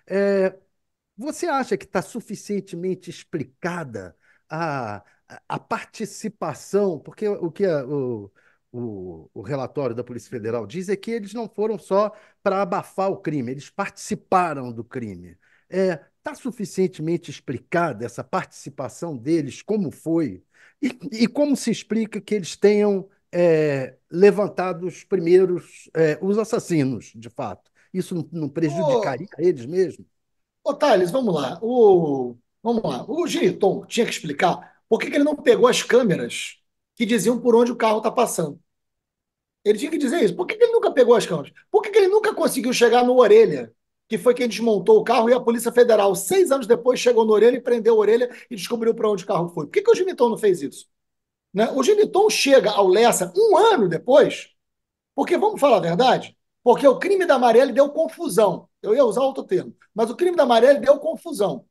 É, você acha que está suficientemente explicada a, a participação? Porque o que o relatório da Polícia Federal diz é que eles não foram só para abafar o crime, eles participaram do crime. Está suficientemente explicada essa participação deles, como foi? E como se explica que eles tenham levantado os primeiros, os assassinos, de fato? Isso não prejudicaria Ô, eles mesmo? ô Thales, vamos lá. Vamos lá. O Geniton tinha que explicar por que ele não pegou as câmeras que diziam por onde o carro está passando. Ele tinha que dizer isso. Por que ele nunca pegou as câmeras? Por que ele nunca conseguiu chegar no Orelha, que foi quem desmontou o carro, e a Polícia Federal, 6 anos depois, chegou no Orelha e prendeu o Orelha e descobriu para onde o carro foi? Por que o Geniton não fez isso? Né? O Geniton chega ao Lessa 1 ano depois, porque, vamos falar a verdade, porque o crime da Marielle deu confusão. Eu ia usar outro termo, mas o crime da Marielle deu confusão.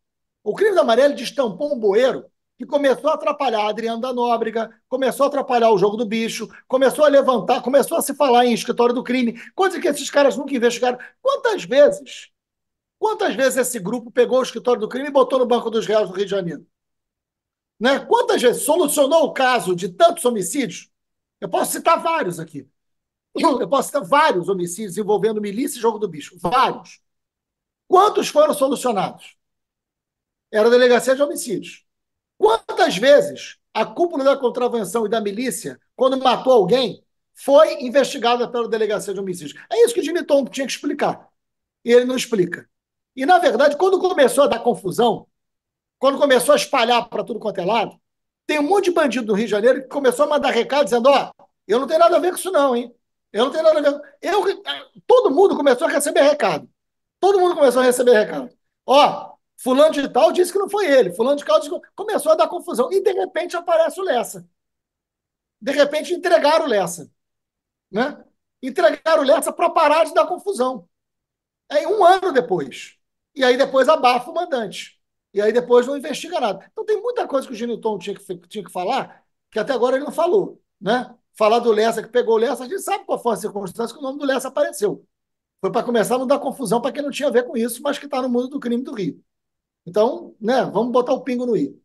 O crime da Marielle destampou um bueiro que começou a atrapalhar Adriano da Nóbrega, começou a atrapalhar o jogo do bicho, começou a levantar, começou a se falar em escritório do crime, coisa que esses caras nunca investigaram. Quantas vezes esse grupo pegou o escritório do crime e botou no Banco dos Réus do Rio de Janeiro? Né? Quantas vezes solucionou o caso de tantos homicídios? Eu posso citar vários aqui. Eu posso citar vários homicídios envolvendo milícia e jogo do bicho. Vários. Quantos foram solucionados? Era a delegacia de homicídios. Quantas vezes a cúpula da contravenção e da milícia, quando matou alguém, foi investigada pela delegacia de homicídios? É isso que o Geniton tinha que explicar. E ele não explica. E, na verdade, quando começou a dar confusão, quando começou a espalhar para tudo quanto é lado, tem um monte de bandido do Rio de Janeiro que começou a mandar recado dizendo: ó, eu não tenho nada a ver com isso, não, hein? Eu não tenho nada a ver. Todo mundo começou a receber recado. Todo mundo começou a receber recado. Ó, fulano de tal disse que não foi ele. Fulano de tal disse que... Começou a dar confusão. E, de repente, aparece o Lessa. De repente, entregaram o Lessa. Né? Entregaram o Lessa para parar de dar confusão. Aí, 1 ano depois. E aí, depois, abafa o mandante. E aí, depois, não investiga nada. Então, tem muita coisa que o Geniton tinha que falar, que até agora ele não falou. Né? Falar do Lessa, que pegou o Lessa, a gente sabe qual foi a circunstância que o nome do Lessa apareceu. Foi para começar a não dar confusão para quem não tinha a ver com isso, mas que está no mundo do crime do Rio. Então, né, vamos botar o pingo no i.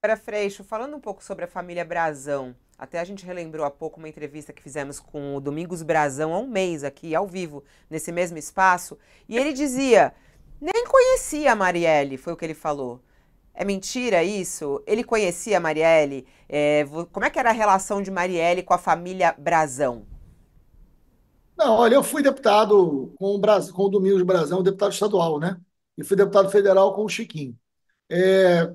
Agora, Freixo, falando um pouco sobre a família Brazão, até a gente relembrou há pouco uma entrevista que fizemos com o Domingos Brazão há um mês aqui, ao vivo, nesse mesmo espaço, e ele dizia, nem conhecia a Marielle, foi o que ele falou. É mentira isso? Ele conhecia a Marielle? Como é que era a relação de Marielle com a família Brazão? Não, olha, eu fui deputado com o Domingos Brazão, deputado estadual, né? E fui deputado federal com o Chiquinho.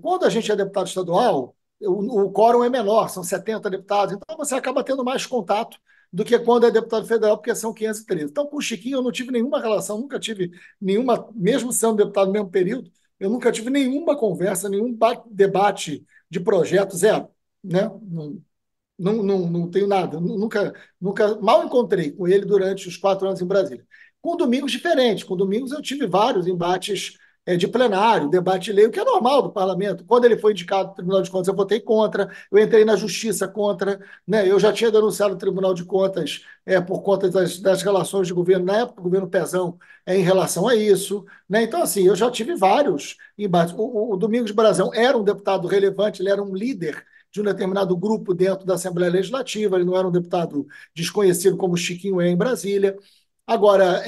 Quando a gente é deputado estadual, o quórum é menor, são 70 deputados, então você acaba tendo mais contato do que quando é deputado federal, porque são 513. Então, com o Chiquinho, eu não tive nenhuma relação, nunca tive nenhuma, mesmo sendo deputado no mesmo período, eu nunca tive nenhuma conversa, nenhum debate de projeto, zero. Né? Não tenho nada. Nunca mal encontrei com ele durante os 4 anos em Brasília. Com Domingos, diferente. Com Domingos, eu tive vários embates de plenário, debate de lei, o que é normal do parlamento. Quando ele foi indicado ao Tribunal de Contas, eu votei contra, eu entrei na justiça contra, né? Eu já tinha denunciado o Tribunal de Contas por conta das relações de governo, na época, o governo Pezão, em relação a isso. Né? Então, assim, eu já tive vários embates. O Domingos Brazão era um deputado relevante, ele era um líder de um determinado grupo dentro da Assembleia Legislativa, ele não era um deputado desconhecido como Chiquinho é em Brasília. Agora,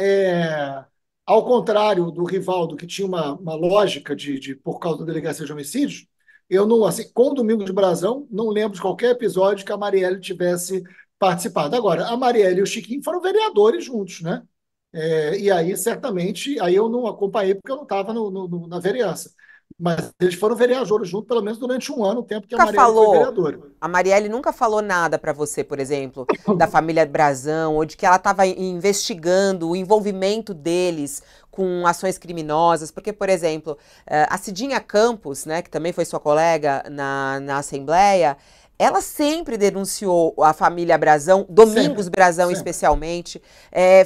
ao contrário do Rivaldo, que tinha uma lógica por causa da delegacia de homicídios, eu não, assim, com o Domingos de Brasão, não lembro de qualquer episódio que a Marielle tivesse participado. Agora, a Marielle e o Chiquinho foram vereadores juntos, né? E aí, certamente, aí eu não acompanhei porque eu não estava na vereança. Mas eles foram vereadores juntos, pelo menos durante 1 ano, o tempo que a Nunca Marielle foi falou, vereadora. a Marielle nunca falou nada para você, por exemplo, da família Brazão, ou de que ela estava investigando o envolvimento deles com ações criminosas, porque, por exemplo, a Cidinha Campos, né, que também foi sua colega na Assembleia, ela sempre denunciou a família Brazão, Domingos Sempre, Brazão sempre. especialmente,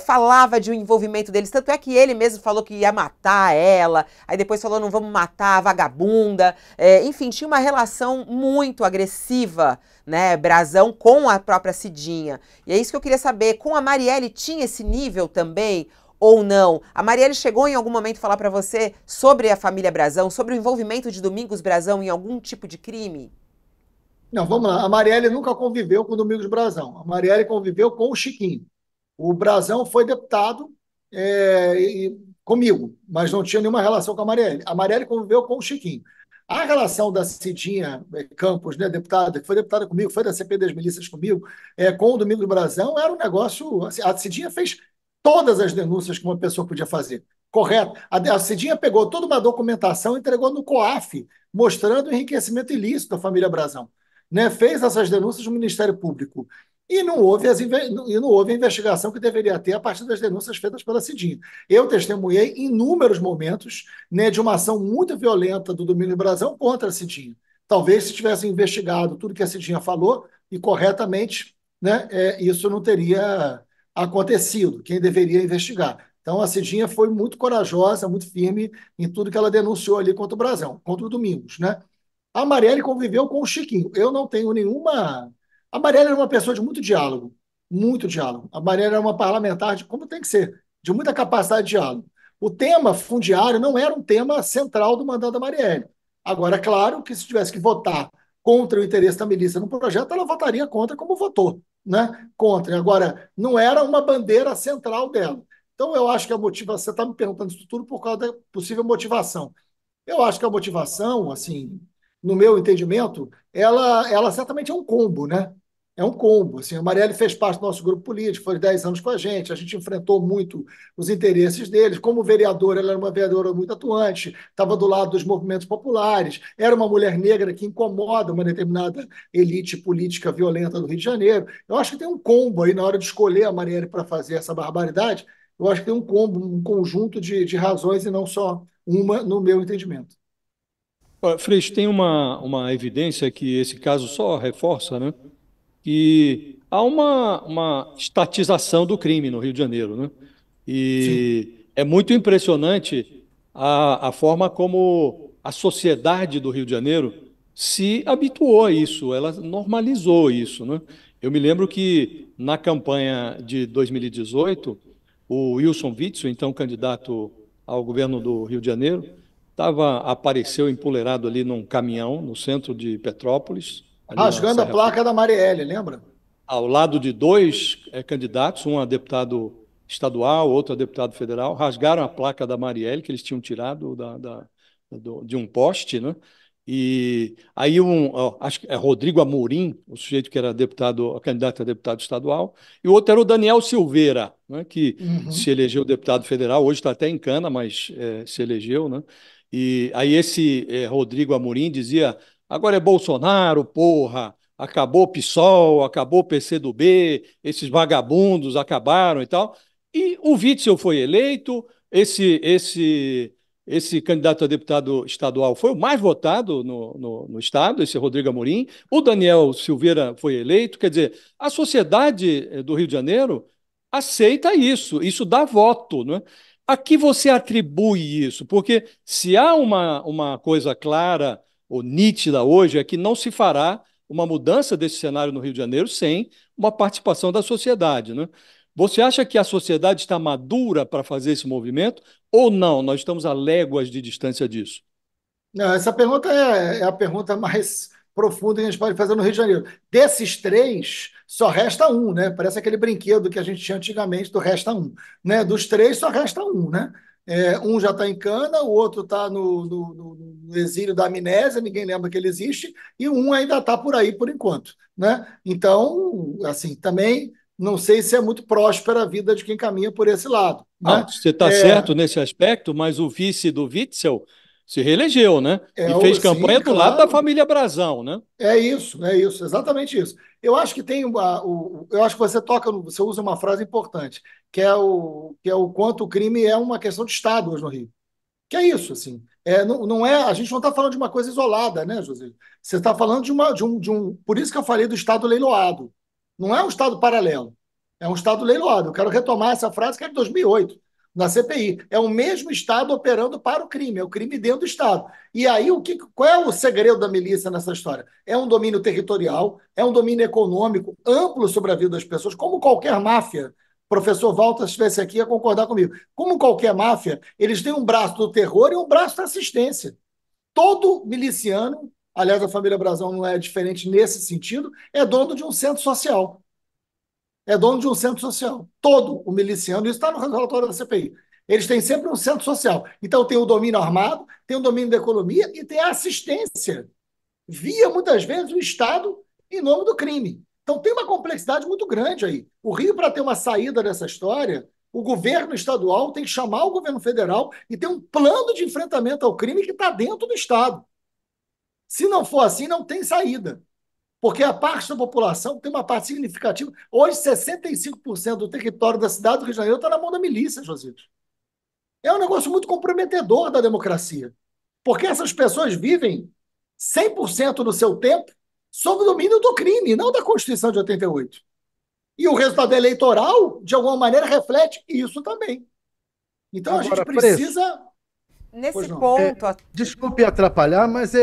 falava de um envolvimento deles, tanto é que ele mesmo falou que ia matar ela, aí depois falou não vamos matar a vagabunda, enfim, tinha uma relação muito agressiva, né, Brazão com a própria Cidinha. E é isso que eu queria saber, com a Marielle tinha esse nível também? ou não? A Marielle chegou em algum momento a falar para você sobre a família Brazão, sobre o envolvimento de Domingos Brazão em algum tipo de crime? Não, vamos lá. A Marielle nunca conviveu com o Domingos Brazão. A Marielle conviveu com o Chiquinho. O Brazão foi deputado comigo, mas não tinha nenhuma relação com a Marielle. A Marielle conviveu com o Chiquinho. A relação da Cidinha Campos, né, deputada, que foi deputada comigo, foi da CP das Milícias comigo, com o Domingos Brazão, era um negócio. Assim, a Cidinha fez todas as denúncias que uma pessoa podia fazer. Correto. A Cidinha pegou toda uma documentação e entregou no COAF, mostrando o enriquecimento ilícito da família Brazão. Né? Fez essas denúncias no Ministério Público. E não houve a investigação que deveria ter a partir das denúncias feitas pela Cidinha. Eu testemunhei inúmeros momentos, né, de uma ação muito violenta do Domingos Brazão contra a Cidinha. Talvez se tivesse investigado tudo que a Cidinha falou e corretamente, né, isso não teria acontecido, quem deveria investigar. Então a Cidinha foi muito corajosa, muito firme em tudo que ela denunciou ali contra o Brazão, contra o Domingos, né? A Marielle conviveu com o Chiquinho. Eu não tenho nenhuma. A Marielle era uma pessoa de muito diálogo, muito diálogo. A Marielle era uma parlamentar de como tem que ser, de muita capacidade de diálogo. O tema fundiário não era um tema central do mandato da Marielle. Agora, é claro que se tivesse que votar contra o interesse da milícia no projeto, ela votaria contra, como votou, né? Contra. Agora, não era uma bandeira central dela. Então, eu acho que a motivação. Você está me perguntando isso tudo por causa da possível motivação. Eu acho que a motivação, assim, no meu entendimento, ela certamente é um combo, né? É um combo. Assim, a Marielle fez parte do nosso grupo político, foi 10 anos com a gente enfrentou muito os interesses deles. Como vereadora, ela era uma vereadora muito atuante, estava do lado dos movimentos populares, era uma mulher negra que incomoda uma determinada elite política violenta do Rio de Janeiro. Eu acho que tem um combo aí na hora de escolher a Marielle para fazer essa barbaridade. Eu acho que tem um combo, um conjunto de razões e não só uma, no meu entendimento. Olha, Freixo, tem uma evidência que esse caso só reforça, né? Que há uma estatização do crime no Rio de Janeiro, né? Sim. E é muito impressionante a forma como a sociedade do Rio de Janeiro se habituou a isso, ela normalizou isso, né? Eu me lembro que na campanha de 2018, o Wilson Witzel, então candidato ao governo do Rio de Janeiro, apareceu empoleirado ali num caminhão no centro de Petrópolis, ali na Rasgando a Serra placa da Marielle, lembra? ao lado de dois candidatos, um a deputado estadual, outro a deputado federal, rasgaram a placa da Marielle, que eles tinham tirado de um poste, né? E aí acho que é Rodrigo Amorim, o sujeito que era deputado, candidato a deputado estadual, e o outro era o Daniel Silveira, né, que se Uhum. elegeu deputado federal, hoje está até em cana, mas se elegeu, né? E aí esse Rodrigo Amorim dizia: agora é Bolsonaro, porra, acabou o PSOL, acabou o PCdoB, esses vagabundos acabaram e tal. E o Witzel foi eleito, esse candidato a deputado estadual foi o mais votado no estado, esse Rodrigo Amorim. O Daniel Silveira foi eleito. Quer dizer, a sociedade do Rio de Janeiro aceita isso, isso dá voto, não é? A que você atribui isso? Porque se há uma coisa clara ou nítida hoje, é que não se fará uma mudança desse cenário no Rio de Janeiro sem uma participação da sociedade, né? Você acha que a sociedade está madura para fazer esse movimento ou não? Nós estamos a léguas de distância disso. Não, essa pergunta é a pergunta mais profunda que a gente pode fazer no Rio de Janeiro. Desses três, só resta um, né? Parece aquele brinquedo que a gente tinha antigamente do resta um, né? Dos três, só resta um, né? Um já está em cana, o outro está no exílio da amnésia, ninguém lembra que ele existe, e um ainda está por aí por enquanto, né? Então, assim, também não sei se é muito próspera a vida de quem caminha por esse lado, Não, né? você está É, certo nesse aspecto, mas o vice do Witzel se reelegeu, né? E fez sim, campanha do lado da claro. família Brazão, né? É isso, exatamente isso. Eu acho que eu acho que você você usa uma frase importante, que é o quanto o crime é uma questão de Estado hoje no Rio. Que é isso, assim. Não é, a gente não está falando de uma coisa isolada, né, José? Você está falando por isso que eu falei do Estado leiloado. Não é um Estado paralelo, é um Estado leiloado. Eu quero retomar essa frase que é de 2008, na CPI. É o mesmo Estado operando para o crime, é o crime dentro do Estado. E aí, qual é o segredo da milícia nessa história? É um domínio territorial, é um domínio econômico amplo sobre a vida das pessoas, como qualquer máfia professor Walter, se estivesse aqui, ia concordar comigo. Como qualquer máfia, eles têm um braço do terror e um braço da assistência. Todo miliciano, aliás, a família Brasão não é diferente nesse sentido, é dono de um centro social. É dono de um centro social. Todo o miliciano, isso está no relatório da CPI. Eles têm sempre um centro social. Então, tem o domínio armado, tem o domínio da economia e tem a assistência, via, muitas vezes, o Estado em nome do crime. Então, tem uma complexidade muito grande aí. O Rio, para ter uma saída dessa história, o governo estadual tem que chamar o governo federal e ter um plano de enfrentamento ao crime que está dentro do Estado. Se não for assim, não tem saída. Porque a parte da população tem uma parte significativa. Hoje, 65% do território da cidade do Rio de Janeiro está na mão da milícia, Josias. É um negócio muito comprometedor da democracia. Porque essas pessoas vivem 100% do seu tempo sob o domínio do crime, não da Constituição de 88. E o resultado eleitoral, de alguma maneira, reflete isso também. Então, a gente Agora, Freixo, precisa. Nesse Pois não. ponto, desculpe atrapalhar, mas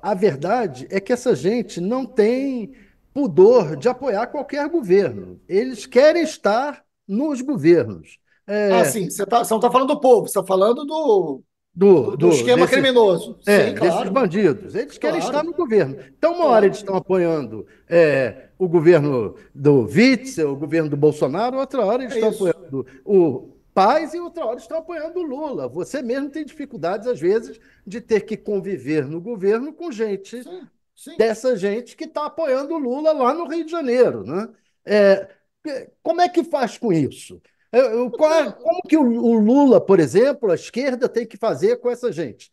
a verdade é que essa gente não tem pudor de apoiar qualquer governo. Eles querem estar nos governos. Ah, É, sim, você não está falando do povo, você está falando do esquema desses, criminoso. Sim, desses claro, bandidos. Eles querem estar claro, no governo. Então, uma hora eles claro. estão apoiando o governo do Witzel, o governo do Bolsonaro, outra hora eles É estão isso. apoiando o Paz e outra hora estão apoiando o Lula. Você mesmo tem dificuldades, às vezes, de ter que conviver no governo com gente Sim, sim. dessa gente que está apoiando o Lula lá no Rio de Janeiro, né? É, como é que faz com isso? Como que o Lula, por exemplo, a esquerda tem que fazer com essa gente?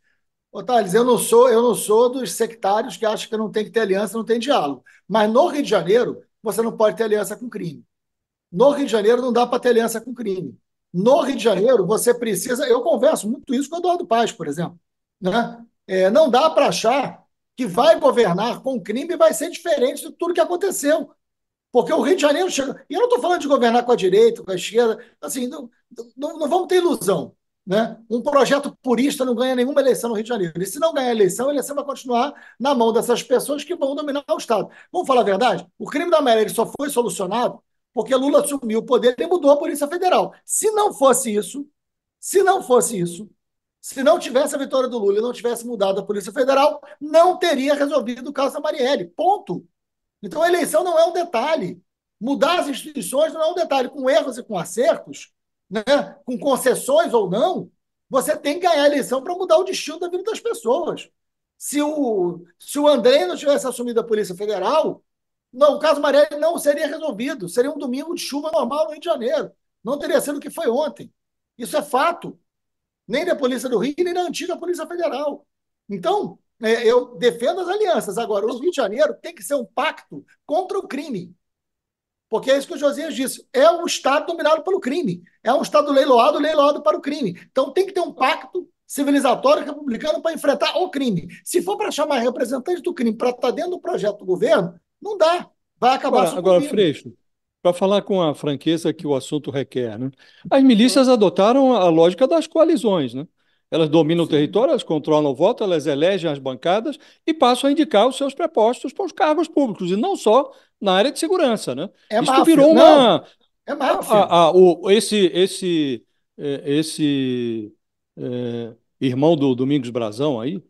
Ô, Thales, eu não sou dos sectários que acham que não tem que ter aliança, não tem diálogo. Mas no Rio de Janeiro, você não pode ter aliança com crime. No Rio de Janeiro, não dá para ter aliança com crime. No Rio de Janeiro, você precisa. Eu converso muito isso com o Eduardo Paes, por exemplo. Né? Não dá para achar que vai governar com crime e vai ser diferente de tudo que aconteceu. Porque o Rio de Janeiro chega. E eu não estou falando de governar com a direita, com a esquerda. Assim, não vamos ter ilusão. Né? Um projeto purista não ganha nenhuma eleição no Rio de Janeiro. E se não ganhar a eleição vai continuar na mão dessas pessoas que vão dominar o Estado. Vamos falar a verdade? O crime da Marielle só foi solucionado porque Lula assumiu o poder e mudou a Polícia Federal. Se não fosse isso, se não tivesse a vitória do Lula e não tivesse mudado a Polícia Federal, não teria resolvido o caso da Marielle. Ponto. Então, a eleição não é um detalhe. Mudar as instituições não é um detalhe. Com erros e com acertos, né? Com concessões ou não, você tem que ganhar a eleição para mudar o destino da vida das pessoas. Se o André não tivesse assumido a Polícia Federal, não, o caso Marielle não seria resolvido. Seria um domingo de chuva normal no Rio de Janeiro. Não teria sido o que foi ontem. Isso é fato. Nem da Polícia do Rio, nem da antiga Polícia Federal. Então, eu defendo as alianças. Agora, o Rio de Janeiro tem que ser um pacto contra o crime. Porque é isso que o Josias disse. É um Estado dominado pelo crime. É um Estado leiloado para o crime. Então tem que ter um pacto civilizatório republicano para enfrentar o crime. Se for para chamar representante do crime para estar dentro do projeto do governo, não dá. Vai acabar Agora, sucumbindo. Freixo, para falar com a franqueza que o assunto requer, né? As milícias adotaram a lógica das coalizões, né? Elas dominam o Sim. território, elas controlam o voto, elas elegem as bancadas e passam a indicar os seus prepostos para os cargos públicos, e não só na área de segurança, né? É Isto máfia. virou Não, uma, é máfia. esse irmão do Domingos Brazão aí,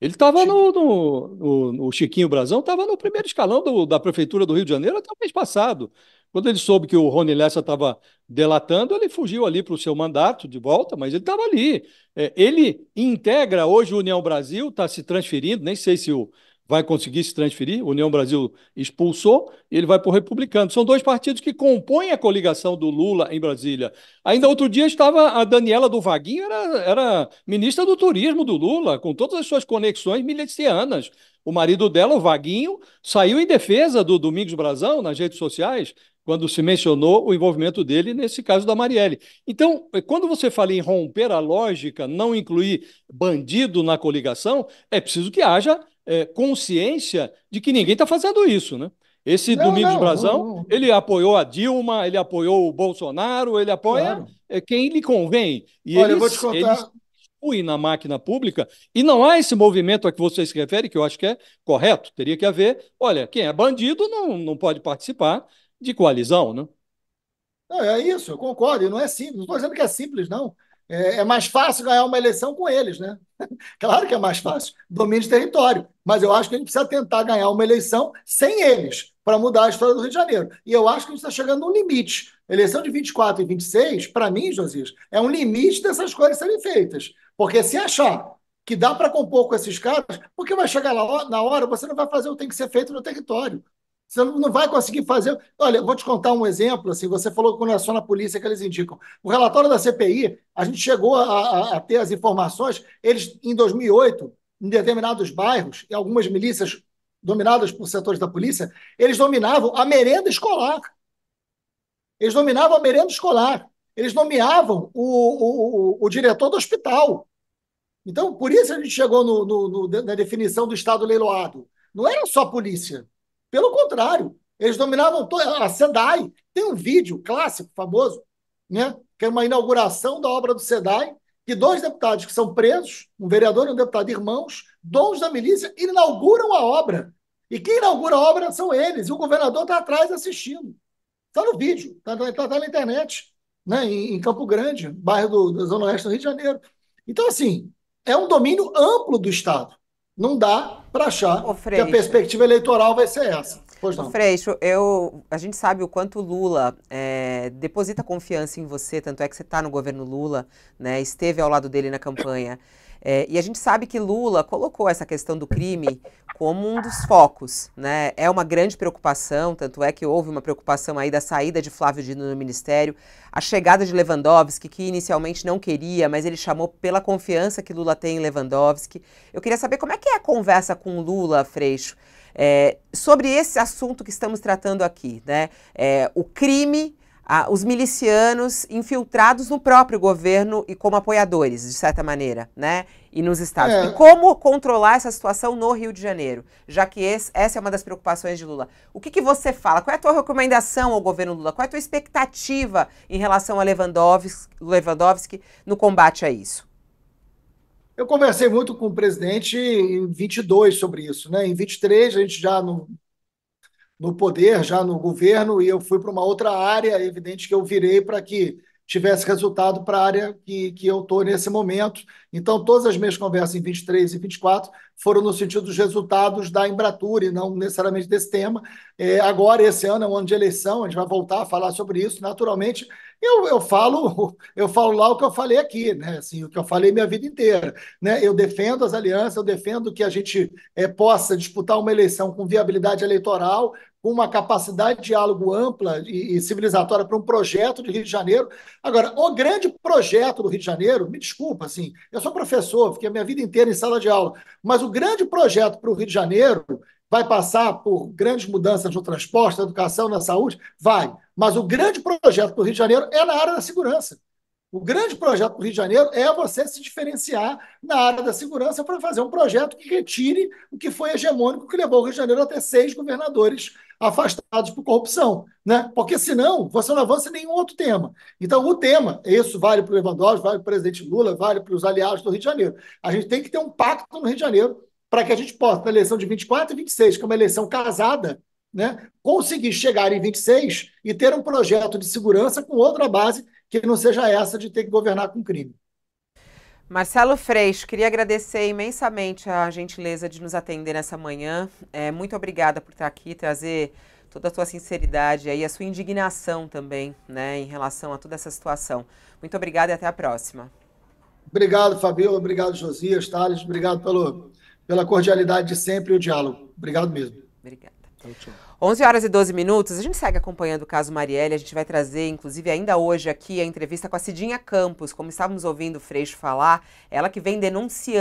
ele estava o Chiquinho Brazão estava no primeiro escalão da Prefeitura do Rio de Janeiro até o mês passado. Quando ele soube que o Rony Lessa estava delatando, ele fugiu ali para o seu mandato de volta, mas ele estava ali. Ele integra hoje o União Brasil, está se transferindo, nem sei se vai conseguir se transferir. O União Brasil expulsou e ele vai para o Republicano. São dois partidos que compõem a coligação do Lula em Brasília. Ainda outro dia estava a Daniela do Vaguinho, era ministra do Turismo do Lula, com todas as suas conexões milicianas. O marido dela, o Vaguinho, saiu em defesa do Domingos Brazão nas redes sociais, quando se mencionou o envolvimento dele nesse caso da Marielle. Então, quando você fala em romper a lógica, não incluir bandido na coligação, é preciso que haja consciência de que ninguém está fazendo isso, né? Esse Não, Domingos não, Brazão, não. ele apoiou a Dilma, ele apoiou o Bolsonaro, ele apoia Claro. quem lhe convém. E Olha, eu vou te eles contar. fluem na máquina pública e não há esse movimento a que você se refere, que eu acho que é correto. Teria que haver, olha, quem é bandido não pode participar de coalizão, né? Não, é isso, eu concordo, e não é simples, não estou dizendo que é simples, não. É mais fácil ganhar uma eleição com eles, né? Claro que é mais fácil, domínio de território, mas eu acho que a gente precisa tentar ganhar uma eleição sem eles, para mudar a história do Rio de Janeiro. E eu acho que a gente está chegando num limite. Eleição de 24 e 26, para mim, Josias, é um limite dessas coisas serem feitas. Porque se achar que dá para compor com esses caras, porque vai chegar lá na hora, você não vai fazer o que tem que ser feito no território. Você não vai conseguir fazer. Olha, eu vou te contar um exemplo. Assim, você falou que quando é só na polícia que eles indicam. O relatório da CPI, a gente chegou a ter as informações. Eles, em 2008, em determinados bairros, e algumas milícias dominadas por setores da polícia, eles dominavam a merenda escolar. Eles dominavam a merenda escolar. Eles nomeavam o diretor do hospital. Então, por isso a gente chegou na definição do Estado leiloado. Não era só polícia. Pelo contrário, eles dominavam a SEDAI. Tem um vídeo clássico, famoso, né, que é uma inauguração da obra do SEDAI, que dois deputados que são presos, um vereador e um deputado irmãos, donos da milícia, inauguram a obra. E quem inaugura a obra são eles, e o governador está atrás assistindo. Está no vídeo, está na internet, né, em Campo Grande, bairro da Zona Oeste do Rio de Janeiro. Então, assim, é um domínio amplo do Estado. Não dá para achar que a perspectiva eleitoral vai ser essa. Pois não. Freixo, a gente sabe o quanto o Lula deposita confiança em você, tanto é que você está no governo Lula, né, esteve ao lado dele na campanha. E a gente sabe que Lula colocou essa questão do crime como um dos focos, né? É uma grande preocupação, tanto é que houve uma preocupação aí da saída de Flávio Dino no ministério, a chegada de Lewandowski, que inicialmente não queria, mas ele chamou pela confiança que Lula tem em Lewandowski. Eu queria saber como é que é a conversa com o Lula, Freixo, sobre esse assunto que estamos tratando aqui, né? O crime, os milicianos infiltrados no próprio governo e como apoiadores, de certa maneira, né? E nos estados. E como controlar essa situação no Rio de Janeiro, já que essa é uma das preocupações de Lula. O que você fala? Qual é a tua recomendação ao governo Lula? Qual é a tua expectativa em relação a Lewandowski no combate a isso? Eu conversei muito com o presidente em 22 sobre isso, né? Em 23, a gente já no poder, já no governo, e eu fui para uma outra área, é evidente que eu virei para que tivesse resultado para a área que eu estou nesse momento. Então, todas as minhas conversas em 23 e 24 foram no sentido dos resultados da Embratur e não necessariamente desse tema. Agora, esse ano é um ano de eleição, a gente vai voltar a falar sobre isso, naturalmente. Eu falo lá o que eu falei aqui, né? Assim, o que eu falei minha vida inteira, né? Eu defendo as alianças, eu defendo que a gente possa disputar uma eleição com viabilidade eleitoral, com uma capacidade de diálogo ampla e civilizatória para um projeto de Rio de Janeiro. Agora, o grande projeto do Rio de Janeiro, me desculpa, assim, eu sou professor, fiquei a minha vida inteira em sala de aula, mas o grande projeto para o Rio de Janeiro vai passar por grandes mudanças no transporte, na educação, na saúde? Vai. Mas o grande projeto para o Rio de Janeiro é na área da segurança. O grande projeto do Rio de Janeiro é você se diferenciar na área da segurança para fazer um projeto que retire o que foi hegemônico, que levou o Rio de Janeiro a ter 6 governadores afastados por corrupção, né? Porque senão você não avança em nenhum outro tema. Então, o tema, isso vale para o Lewandowski, vale para o presidente Lula, vale para os aliados do Rio de Janeiro. A gente tem que ter um pacto no Rio de Janeiro para que a gente possa, na eleição de 24 e 26, que é uma eleição casada, né, conseguir chegar em 26 e ter um projeto de segurança com outra base que não seja essa de ter que governar com crime. Marcelo Freixo, queria agradecer imensamente a gentileza de nos atender nessa manhã. Muito obrigada por estar aqui, trazer toda a sua sinceridade e a sua indignação também, né, em relação a toda essa situação. Muito obrigada e até a próxima. Obrigado, Fabiola. Obrigado, Josias, Thales. Obrigado pela cordialidade de sempre e o diálogo. Obrigado mesmo. Obrigada. 11 horas e 12 minutos, a gente segue acompanhando o caso Marielle, a gente vai trazer, inclusive, ainda hoje aqui, a entrevista com a Cidinha Campos, como estávamos ouvindo o Freixo falar, ela que vem denunciando